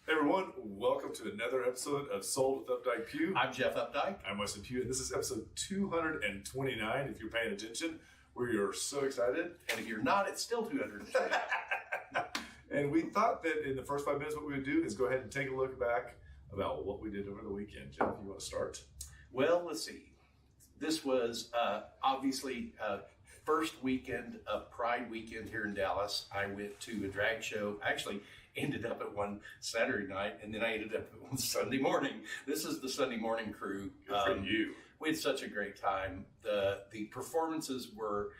Hey everyone, welcome to another episode of Sold with Updike Pugh. I'm Jeff Updike. I'm Weston Pugh, and this is episode 229, if you're paying attention. We are so excited. And if you're not, it's still 220. And we thought that in the first 5 minutes what we would do is go ahead and take a look back about what we did over the weekend. Jeff, you want to start? Well, let's see. This was obviously first weekend of Pride weekend here in Dallas. I went to a drag show. Actually, ended up at one Saturday night, and then I ended up at one Sunday morning. This is the Sunday morning crew. Good for you. We had such a great time. The performances were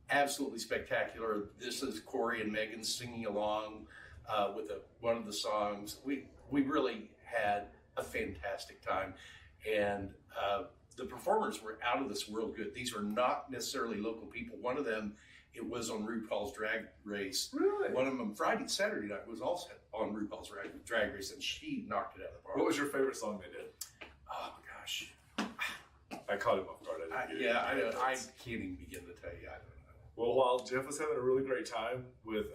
absolutely spectacular. This is Corey and Megan singing along with one of the songs. We really had a fantastic time, and the performers were out of this world good. These are not necessarily local people. One of them, it was on RuPaul's Drag Race. Really? One of them, Saturday night, was also on RuPaul's Drag Race, and she knocked it out of the park. What was your favorite song they did? Oh, my gosh. I caught him off guard. I can't even begin to tell you. I don't know. Well, while Jeff was having a really great time with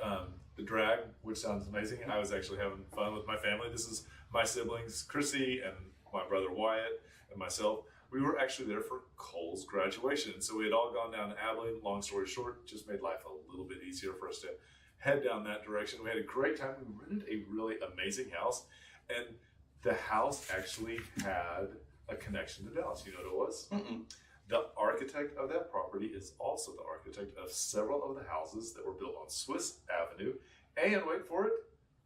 the drag, which sounds amazing, I was actually having fun with my family. This is my siblings, Chrissy, and my brother Wyatt, and myself. We were actually there for Cole's graduation. So we had all gone down to Abilene. Long story short, just made life a little bit easier for us to head down that direction. We had a great time. We rented a really amazing house. And the house actually had a connection to Dallas. You know what it was? Mm-mm. The architect of that property is also the architect of several of the houses that were built on Swiss Avenue. And wait for it,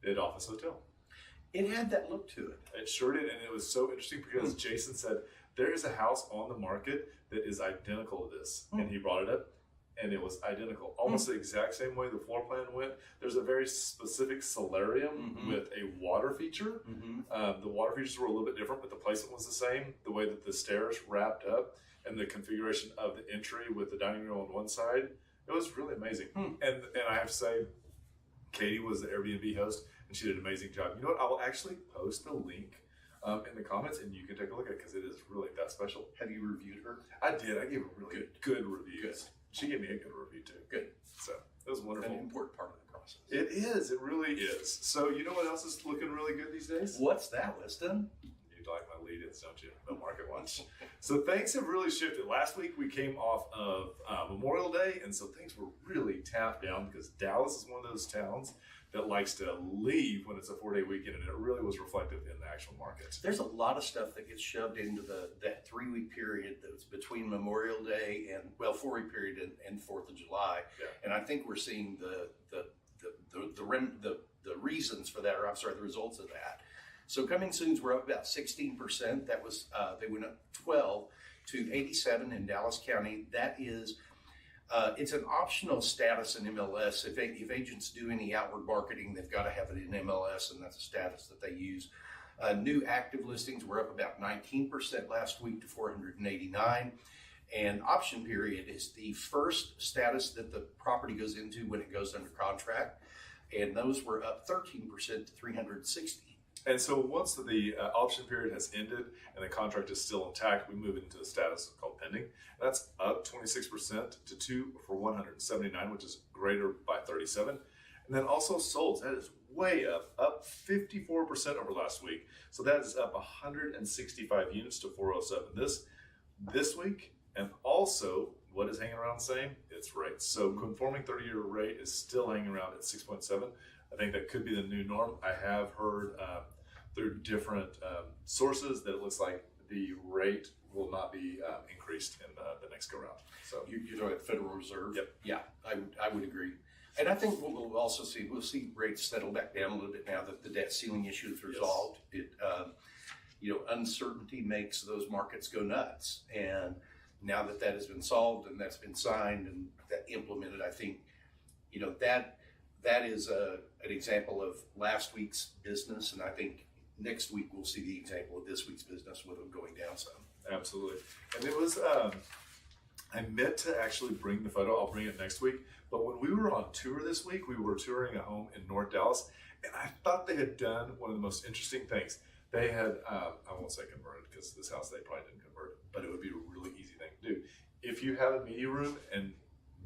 the Office Hotel. It had that look to it. It sure did, and it was so interesting because Jason said, there is a house on the market that is identical to this. And he brought it up, and it was identical. Almost the exact same way the floor plan went. There's a very specific solarium with a water feature. The water features were a little bit different, but the placement was the same. The way that the stairs wrapped up and the configuration of the entry with the dining room on one side, it was really amazing. And I have to say, Katie was the Airbnb host, and she did an amazing job. You know what? I will actually post the link in the comments, and you can take a look at it because it is really that special. Have you reviewed her? I did. I gave her really good reviews. Good. She gave me a good review too. Good. So it was wonderful. An important part of the process. It is. It really is. So you know what else is looking really good these days? What's that, Weston? You like my lead-ins, don't you? No market ones. So things have really shifted. Last week we came off of Memorial Day, and so things were really tapped down because Dallas is one of those towns that likes to leave when it's a 4-day weekend, and it really was reflective in the actual market. There's a lot of stuff that gets shoved into that 3-week period that's between Memorial Day and 4-week period and 4th of July, and I think we're seeing the reasons for that, or I'm sorry, the results of that. So coming soons, we're up about 16%. That was they went up 12 to 87 in Dallas County. That is, it's an optional status in MLS. If agents do any outward marketing, they've got to have it in MLS, and that's a status that they use. New active listings were up about 19% last week to 489. And option period is the first status that the property goes into when it goes under contract. And those were up 13% to 360. And so once the option period has ended and the contract is still intact, we move into the status called pending. And that's up 26% to 2 for 179, which is greater by 37. And then also solds, that is way up 54% over last week. So that is up 165 units to 407 this week. And also, what is hanging around the same? It's rates. So conforming 30-year rate is still hanging around at 6.7. I think that could be the new norm. I have heard through different sources that it looks like the rate will not be increased in the next go round. So you're talking about the Federal Reserve? Yep. Yeah, I would agree. And I think what we'll also see, rates settle back down a little bit now that the debt ceiling issue is resolved. Yes. Uncertainty makes those markets go nuts. And now that has been solved and that's been signed and that implemented, I think, that is an example of last week's business, and I think next week we'll see the example of this week's business with them going down some. Absolutely. And it was, I meant to actually bring the photo. I'll bring it next week. But when we were on tour this week, we were touring a home in North Dallas, and I thought they had done one of the most interesting things. They had, I won't say converted because this house they probably didn't convert, but it would be a really easy thing to do. If you have a media room and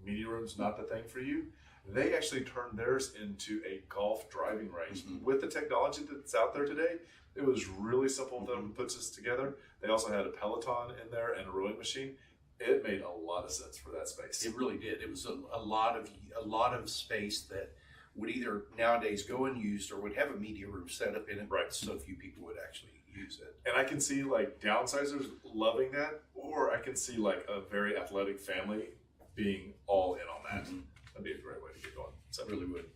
media room's not the thing for you, they actually turned theirs into a golf driving range. With the technology that's out there today, it was really simple for them to put this together. They also had a Peloton in there and a rowing machine. It made a lot of sense for that space. It really did. It was a lot of space that would either nowadays go unused or would have a media room set up in it. Right. So few people would actually use it. And I can see like downsizers loving that, or I can see like a very athletic family being all in on that. That'd be a great way to get going. So It really would.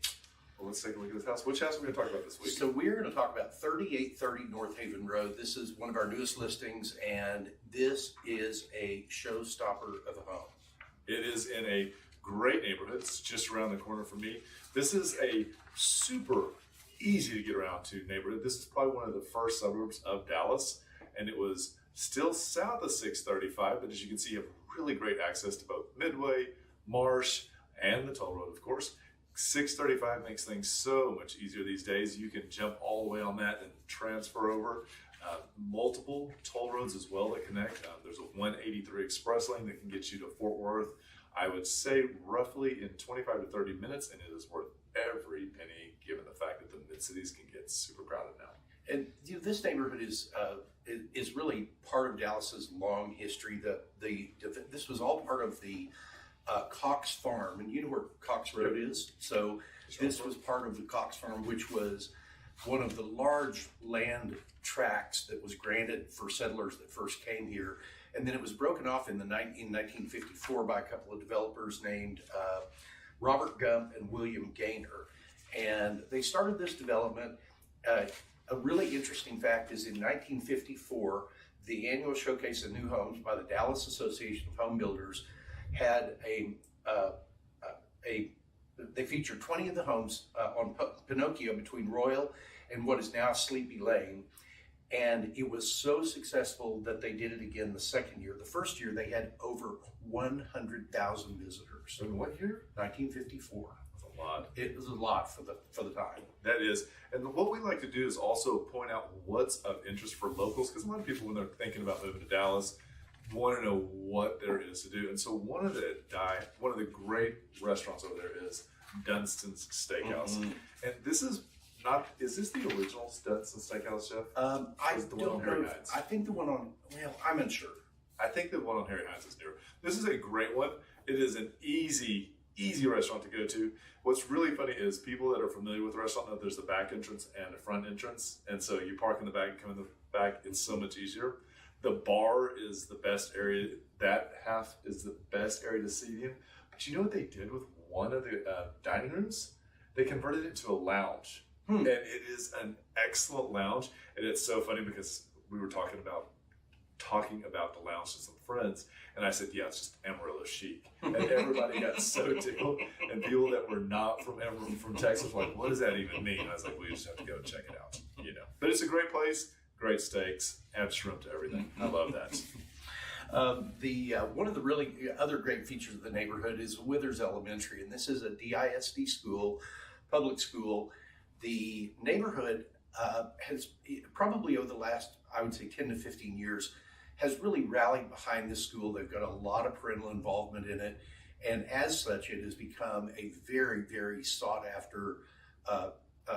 well, let's take a look at this house. Which house are we going to talk about this week? So we're going to talk about 3830 Northaven Road. This is one of our newest listings, and this is a showstopper of a home. It is in a great neighborhood. It's just around the corner from me. This is a super easy to get around to neighborhood. This is probably one of the first suburbs of Dallas, and it was still south of 635, but as you can see, you have really great access to both Midway, Marsh, and the toll road, of course. 635 makes things so much easier these days. You can jump all the way on that and transfer over. Multiple toll roads as well that connect. There's a 183 express lane that can get you to Fort Worth, I would say roughly in 25 to 30 minutes, and it is worth every penny given the fact that the mid-cities can get super crowded now. And this neighborhood is really part of Dallas's long history. This was all part of the Cox Farm, and you know where Cox Road is. So this was part of the Cox Farm, which was one of the large land tracts that was granted for settlers that first came here. And then it was broken off in 1954 by a couple of developers named Robert Gump and William Gaynor. And they started this development. A really interesting fact is in 1954, the annual showcase of new homes by the Dallas Association of Home Builders had they featured 20 of the homes on Pinocchio between Royal and what is now Sleepy Lane. And it was so successful that they did it again the second year. The first year they had over 100,000 visitors. In what year? 1954. That's a lot. It was a lot for the time. That is. And what we like to do is also point out what's of interest for locals, because a lot of people, when they're thinking about moving to Dallas, want to know what there is to do. And so one of the great restaurants over there is Dunstan's Steakhouse. And this is is this the original Dunstan's Steakhouse, Jeff? I the one on Harry Hines? I think the one on, I'm unsure. I think the one on Harry Hines is newer. This is a great one. It is an easy restaurant to go to. What's really funny is people that are familiar with the restaurant know there's the back entrance and a front entrance. And so you park in the back and come in the back. It's so much easier. The bar is the best area. That half is the best area to seat in. But you know what they did with one of the dining rooms? They converted it to a lounge. And it is an excellent lounge. And it's so funny because we were talking about the lounge to some friends, and I said, yeah, it's just Amarillo chic. And everybody got so tickled. And people that were not from Texas were like, what does that even mean? I was like, we just have to go check it out, But it's a great place, great steaks, add shrimp to everything. I love that. One of the really other great features of the neighborhood is Withers Elementary, and this is a DISD school, public school. The neighborhood has probably over the last, I would say, 10 to 15 years, has really rallied behind this school. They've got a lot of parental involvement in it, and as such, it has become a very, very sought after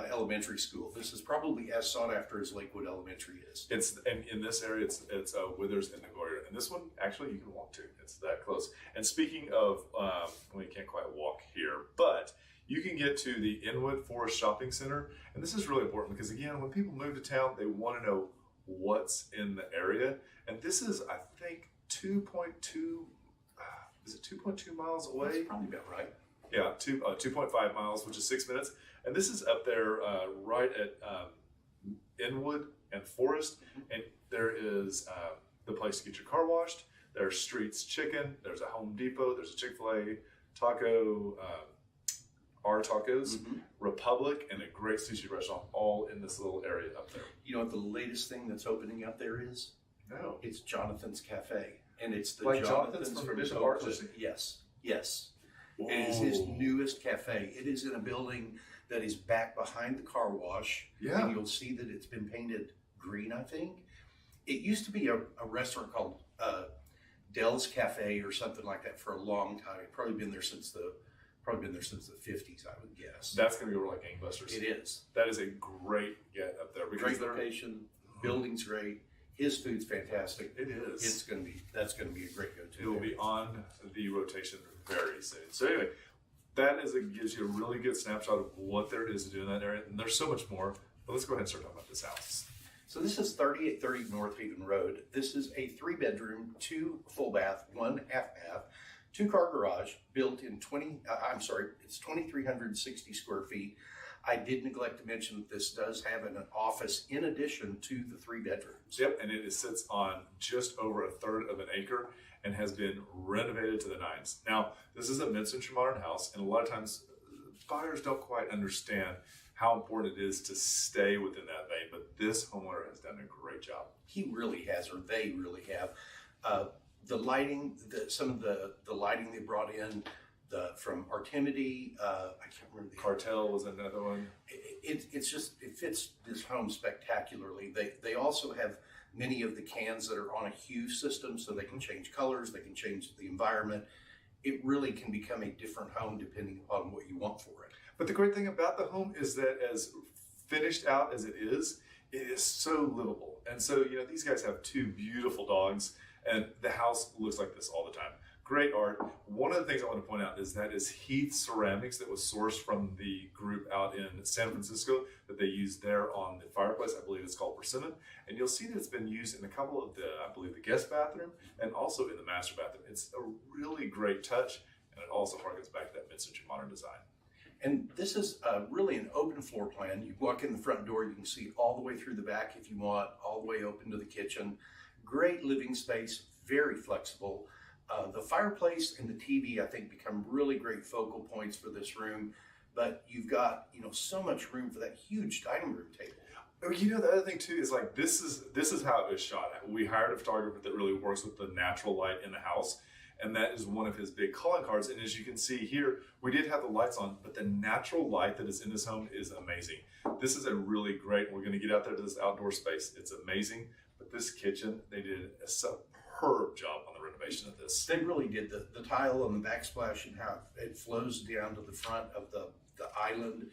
elementary school. This is probably as sought after as Lakewood Elementary is. And in this area, it's Withers and Nagoya, and this one actually you can walk to. It's that close. And speaking of, you can't quite walk here, but you can get to the Inwood Forest Shopping Center, and this is really important because again, when people move to town, they want to know what's in the area, and this is, I think, 2.2. Is it 2.2 miles away? That's probably about right. Yeah, 2.5 miles, which is 6 minutes. And this is up there right at Inwood and Forest. And there is the place to get your car washed. There's Streets Chicken. There's a Home Depot. There's a Chick-fil-A, Taco, our Tacos, Republic, and a great sushi restaurant all in this little area up there. You know what the latest thing that's opening up there is? No. It's Jonathan's Cafe. And it's the Like Jonathan's from Bishop Archie? Yes. It is his newest cafe. It is in a building that is back behind the car wash. Yeah. And you'll see that it's been painted green, I think. It used to be a restaurant called Dell's Cafe or something like that for a long time. It's probably been there since the 50s, I would guess. That's going to go over like gangbusters. It is. That is a great get up there. Great location, building's great, his food's fantastic. It is. That's going to be a great go-to. It will be on the rotation very soon. So anyway, gives you a really good snapshot of what there is to do in that area. And there's so much more, but let's go ahead and start talking about this house. So this is 3830 Northaven Road. This is a 3-bedroom, 2 full bath, 1 half bath, 2-car garage built in it's 2,360 square feet. I did neglect to mention that this does have an office in addition to the 3 bedrooms. Yep, and it sits on just over 1/3 of an acre and has been renovated to the nines. Now, this is a mid-century modern house, and a lot of times buyers don't quite understand how important it is to stay within that vein, but this homeowner has done a great job. He really has, or they really have. The lighting, some of the lighting they brought in, from Artimity, I can't remember. Cartel was another one. It fits this home spectacularly. They also have many of the cans that are on a hue system, so they can change colors, they can change the environment. It really can become a different home depending upon what you want for it. But the great thing about the home is that as finished out as it is so livable. And so, these guys have 2 beautiful dogs, and the house looks like this all the time. Great art. One of the things I want to point out is that is Heath ceramics that was sourced from the group out in San Francisco that they used there on the fireplace. I believe it's called Persimmon. And you'll see that it's been used in a couple of the guest bathroom and also in the master bathroom. It's a really great touch, and it also harkens back to that mid-century modern design. And this is really an open floor plan. You walk in the front door, you can see all the way through the back if you want, all the way open to the kitchen. Great living space, very flexible. The fireplace and the TV, I think, become really great focal points for this room. But you've got, so much room for that huge dining room table. The other thing too is like this is how it was shot. We hired a photographer that really works with the natural light in the house, and that is one of his big calling cards. And as you can see here, we did have the lights on, but the natural light that is in this home is amazing. This is a really great. We're going to get out there to this outdoor space. It's amazing. But this kitchen, they did a superb job on the renovation of this. They really did. The tile on the backsplash and how it flows down to the front of the island,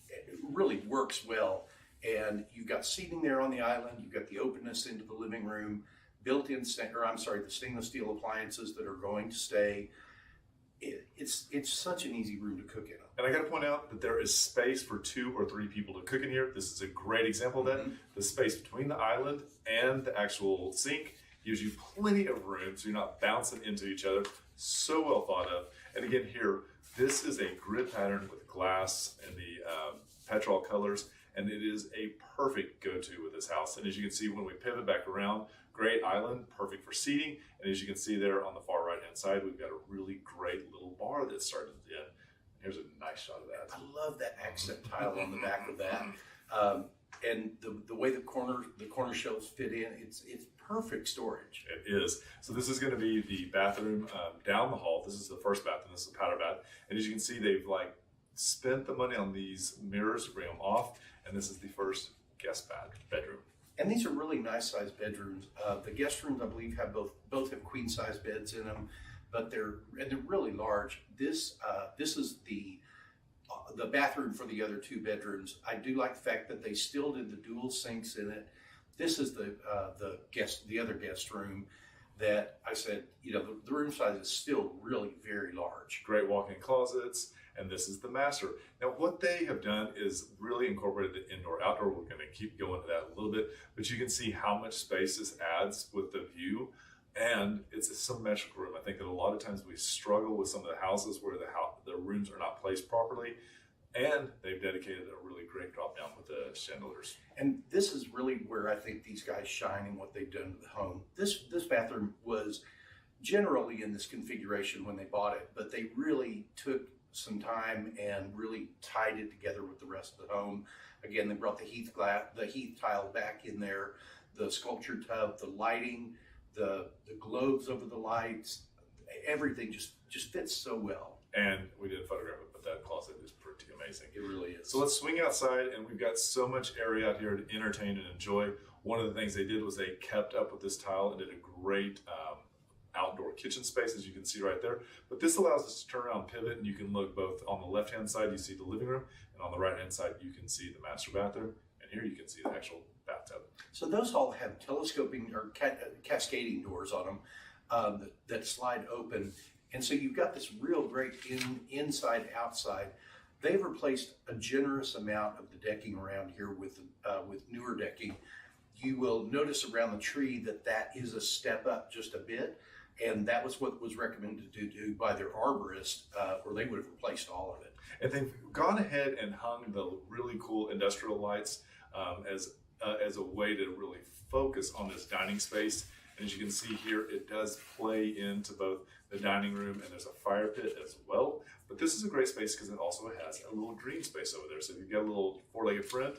it really works well. And you've got seating there on the island. You've got the openness into the living room, built-in, the stainless steel appliances that are going to stay. It's such an easy room to cook in. And I got to point out that there is space for 2 or 3 people to cook in here. This is a great example of that. Mm-hmm. The space between the island and the actual sink gives you plenty of room, so you're not bouncing into each other. So well thought of. And again, here, this is a grid pattern with glass and the petrol colors, and it is a perfect go-to with this house. And as you can see, when we pivot back around, great island, perfect for seating. And as you can see there on the far right-hand side, we've got a really great little bar that's started in. Here's a nice shot of that. I love that accent tile on the back of that. And the way the corner shelves fit in, it's perfect storage. It is. So this is going to be the bathroom down the hall. This is the first bathroom. This is a powder bath. And as you can see, they've spent the money on these mirrors to bring them off. And this is the first guest bedroom. And these are really nice sized bedrooms. The guest rooms, I believe, have both have queen size beds in them, but they're really large. This is the bathroom for the other 2 bedrooms. I do like the fact that they still did the dual sinks in it. This is the other guest room that I said, the room size is still really very large. Great walk-in closets. And this is the master. Now, what they have done is really incorporated the indoor-outdoor. We're going to keep going to that a little bit, but you can see how much space this adds with the view, and it's a symmetrical room. I think that a lot of times we struggle with some of the houses where the rooms are not placed properly, and they've dedicated a really great drop-down with the chandeliers. And this is really where I think these guys shine in what they've done to the home. This bathroom was generally in this configuration when they bought it, but they really took some time and really tied it together with the rest of the home. Again, they brought the Heath tile back in there, the sculptured tub, the lighting, the globes over the lights, everything just fits so well. And we did photograph it, but that closet is pretty amazing. It really is. So let's swing outside, and we've got so much area out here to entertain and enjoy. One of the things they did was they kept up with this tile and did a great outdoor kitchen space, as you can see right there. But this allows us to turn around, pivot, and you can look both on the left-hand side, you see the living room, and on the right-hand side, you can see the master bathroom. And here you can see the actual bathtub. So those all have telescoping or cascading doors on them that slide open. And so you've got this real great inside, outside. They've replaced a generous amount of the decking around here with newer decking. You will notice around the tree that is a step up just a bit, and that was what was recommended to do by their arborist, or they would have replaced all of it. And they've gone ahead and hung the really cool industrial lights as a way to really focus on this dining space. And as you can see here, it does play into both the dining room, and there's a fire pit as well. But this is a great space because it also has a little green space over there. So if you've got a little four-legged friend,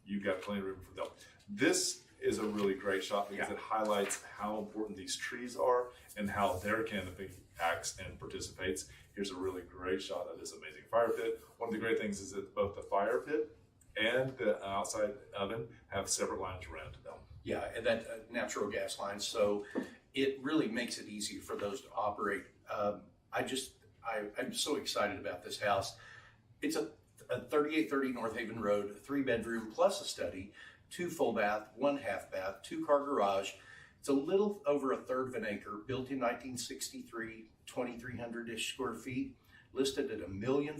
you've got plenty of room for them. This is a really great shot because it highlights how important these trees are and how their canopy acts and participates. Here's a really great shot of this amazing fire pit. One of the great things is that both the fire pit and the outside oven have separate lines ran to them. Yeah, and that natural gas lines. So it really makes it easier for those to operate. I'm so excited about this house. It's a 3830 Northaven Road, 3-bedroom plus a study, 2 full bath, 1 half bath, 2-car garage. It's a little over a third of an acre, built in 1963, 2,300-ish square feet, listed at $1.4 million,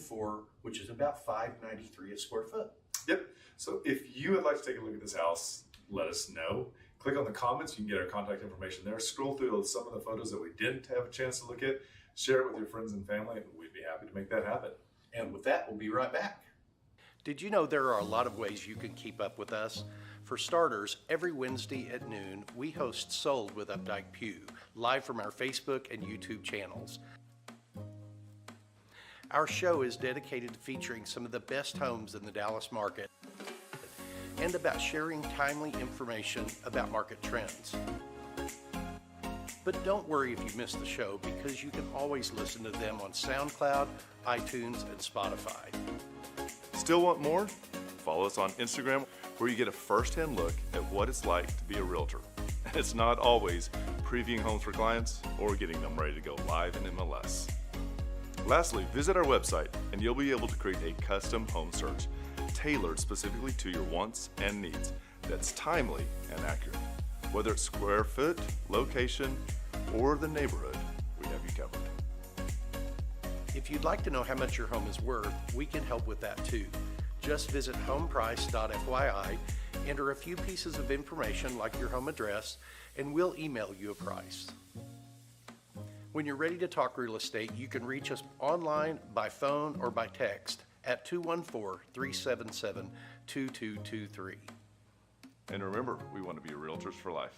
which is about $593 a square foot. Yep. So if you would like to take a look at this house, let us know. Click on the comments. You can get our contact information there. Scroll through some of the photos that we didn't have a chance to look at. Share it with your friends and family, and we'd be happy to make that happen. And with that, we'll be right back. Did you know there are a lot of ways you can keep up with us? For starters, every Wednesday at noon, we host Sold with Updike Pew, live from our Facebook and YouTube channels. Our show is dedicated to featuring some of the best homes in the Dallas market and about sharing timely information about market trends. But don't worry if you missed the show, because you can always listen to them on SoundCloud, iTunes, and Spotify. Still want more? Follow us on Instagram, where you get a first-hand look at what it's like to be a realtor. It's not always previewing homes for clients or getting them ready to go live in MLS. Lastly, visit our website and you'll be able to create a custom home search tailored specifically to your wants and needs that's timely and accurate. Whether it's square foot, location, or the neighborhood, we have you covered. If you'd like to know how much your home is worth, we can help with that too. Just visit homeprice.fyi, enter a few pieces of information like your home address, and we'll email you a price. When you're ready to talk real estate, you can reach us online, by phone, or by text at 214-377-2223. And remember, we want to be realtors for life.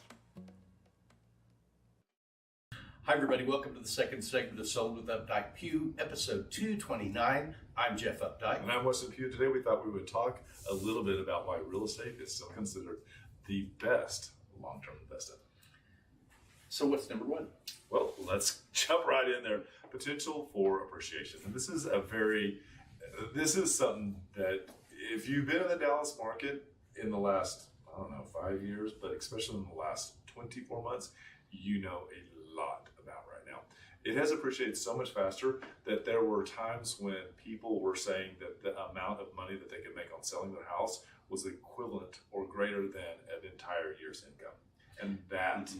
Hi everybody, welcome to the second segment of Sold with Updike Pew, episode 229. I'm Jeff Updike. And I'm Weston Pugh. Today we thought we would talk a little bit about why real estate is still considered the best long-term investment. So what's number one? Well, let's jump right in there. Potential for appreciation. And this is something that if you've been in the Dallas market in the last, 5 years, but especially in the last 24 months, you know a lot about right now. It has appreciated so much faster that there were times when people were saying that the amount of money that they could make on selling their house was equivalent or greater than an entire year's income. And that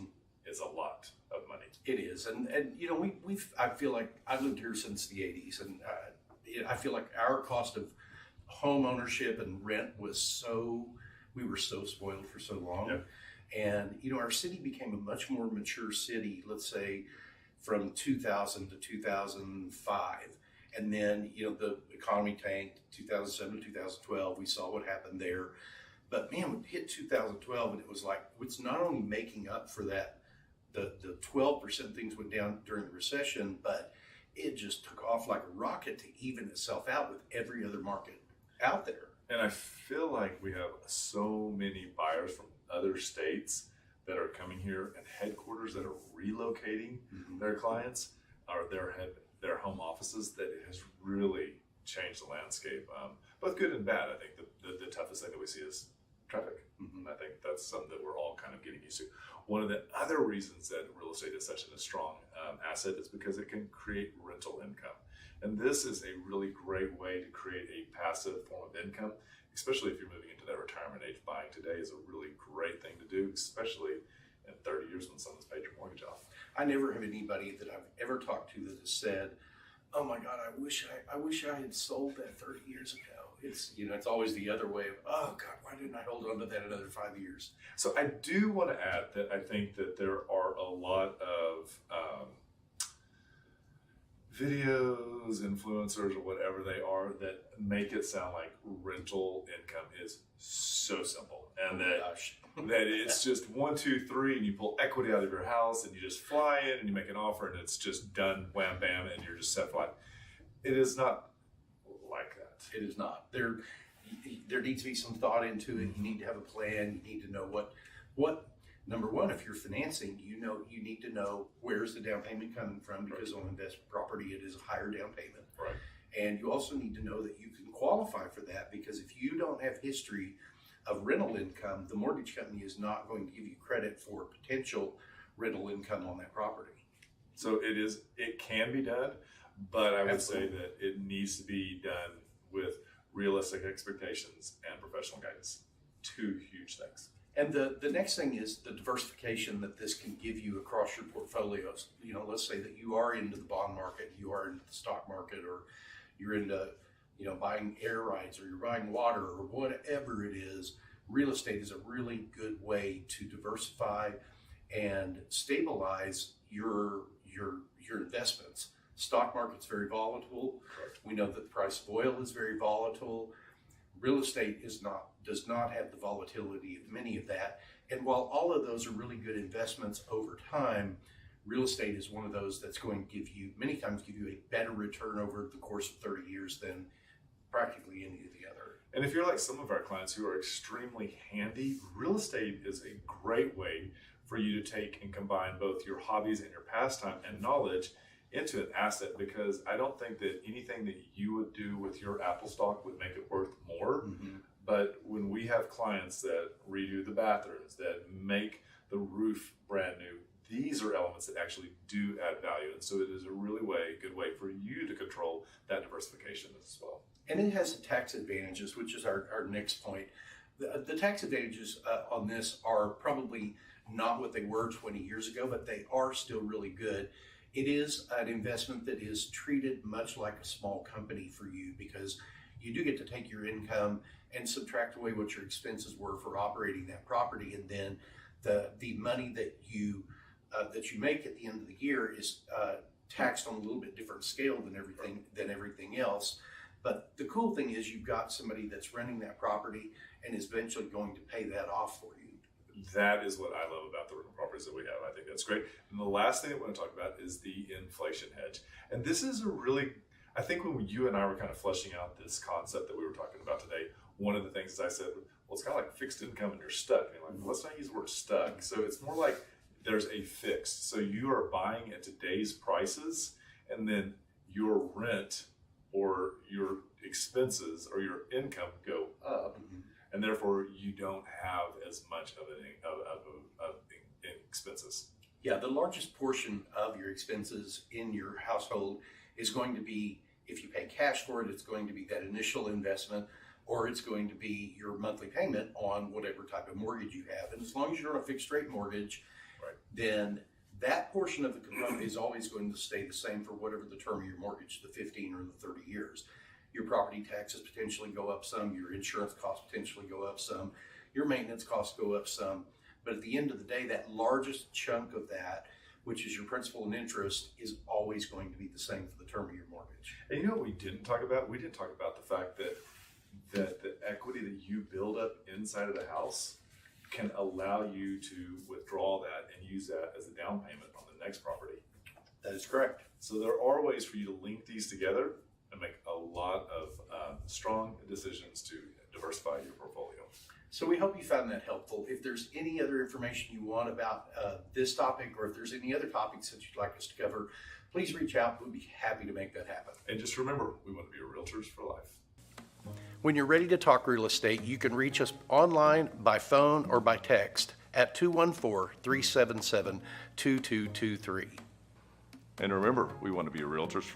is a lot of money. It is. And you know, I feel like I've lived here since the 80s, and I feel like our cost of home ownership and rent we were so spoiled for so long. Yep. And, you know, our city became a much more mature city, let's say from 2000 to 2005. And then, you know, the economy tanked 2007 to 2012. We saw what happened there. But man, we hit 2012 and it was like, it's not only making up for that, the 12% things went down during the recession, but it just took off like a rocket to even itself out with every other market out there. And I feel like we have so many buyers from other states that are coming here, and headquarters that are relocating their clients or their home offices, that it has really changed the landscape, both good and bad. I think the toughest thing that we see is traffic. And I think that's something that we're all kind of getting used to. One of the other reasons that real estate is such a strong asset is because it can create rental income. And this is a really great way to create a passive form of income, especially if you're moving into that retirement age. Buying today is a really great thing to do, especially in 30 years when someone's paid your mortgage off. I never have anybody that I've ever talked to that has said, "Oh my God, I wish I had sold that 30 years ago." It's, it's always the other way of, "Oh God, why didn't I hold on to that another 5 years?" So I do want to add that I think that there are a lot of videos, influencers, or whatever they are that make it sound like rental income is so simple, and that it's just 1, 2, 3, and you pull equity out of your house, and you just fly in, and you make an offer, and it's just done, wham, bam, and you're just set for life. It is not like that. It is not. There needs to be some thought into it. You need to have a plan. You need to know what. Number one, if you're financing, you need to know where's the down payment coming from, because on investment property, it is a higher down payment. Right. And you also need to know that you can qualify for that, because if you don't have history of rental income, the mortgage company is not going to give you credit for potential rental income on that property. So it can be done, but I would Absolutely. say that it needs to be done with realistic expectations and professional guidance. Two huge things. And the next thing is the diversification that this can give you across your portfolios. Let's say that you are into the bond market, you are into the stock market, or you're into, buying air rights, or you're buying water, or whatever it is. Real estate is a really good way to diversify and stabilize your investments. Stock market's very volatile. Correct. We know that the price of oil is very volatile. Real estate does not have the volatility of many of that. And while all of those are really good investments over time, real estate is one of those that's going to many times give you a better return over the course of 30 years than practically any of the other. And if you're like some of our clients who are extremely handy, real estate is a great way for you to take and combine both your hobbies and your pastime and knowledge into an asset, because I don't think that anything that you would do with your Apple stock would make it worth more. Mm-hmm. But when we have clients that redo the bathrooms, that make the roof brand new, these are elements that actually do add value. And so it is a really good way for you to control that diversification as well. And it has the tax advantages, which is our next point. The tax advantages on this are probably not what they were 20 years ago, but they are still really good. It is an investment that is treated much like a small company for you, because you do get to take your income and subtract away what your expenses were for operating that property, and then the money that you make at the end of the year is taxed on a little bit different scale than everything else. But the cool thing is you've got somebody that's renting that property and is eventually going to pay that off for you. That is what I love about the rental properties that we have. I think that's great. And the last thing I want to talk about is the inflation hedge. And this is I think when you and I were kind of fleshing out this concept that we were talking about today, one of the things is I said, well, it's kind of like fixed income and you're stuck. And like, well, let's not use the word stuck. So it's more like there's a fixed. So you are buying at today's prices, and then your rent or your expenses or your income go up. Mm-hmm. And therefore you don't have as much of expenses. Yeah, the largest portion of your expenses in your household is going to be, if you pay cash for it, it's going to be that initial investment, or it's going to be your monthly payment on whatever type of mortgage you have. And as long as you're on a fixed rate mortgage, right, then that portion of the component is always going to stay the same for whatever the term of your mortgage, the 15 or the 30 years. Your property taxes potentially go up some, your insurance costs potentially go up some, your maintenance costs go up some. But at the end of the day, that largest chunk of that, which is your principal and interest, is always going to be the same for the term of your mortgage. And you know what we didn't talk about? We didn't talk about the fact that the equity that you build up inside of the house can allow you to withdraw that and use that as a down payment on the next property. That is correct. So there are ways for you to link these together and make a lot of strong decisions to diversify your portfolio. So we hope you found that helpful. If there's any other information you want about this topic, or if there's any other topics that you'd like us to cover, please reach out. We'd be happy to make that happen. And just remember, we want to be realtors for life. When you're ready to talk real estate, you can reach us online, by phone, or by text at 214-377-2223. And remember, we want to be realtors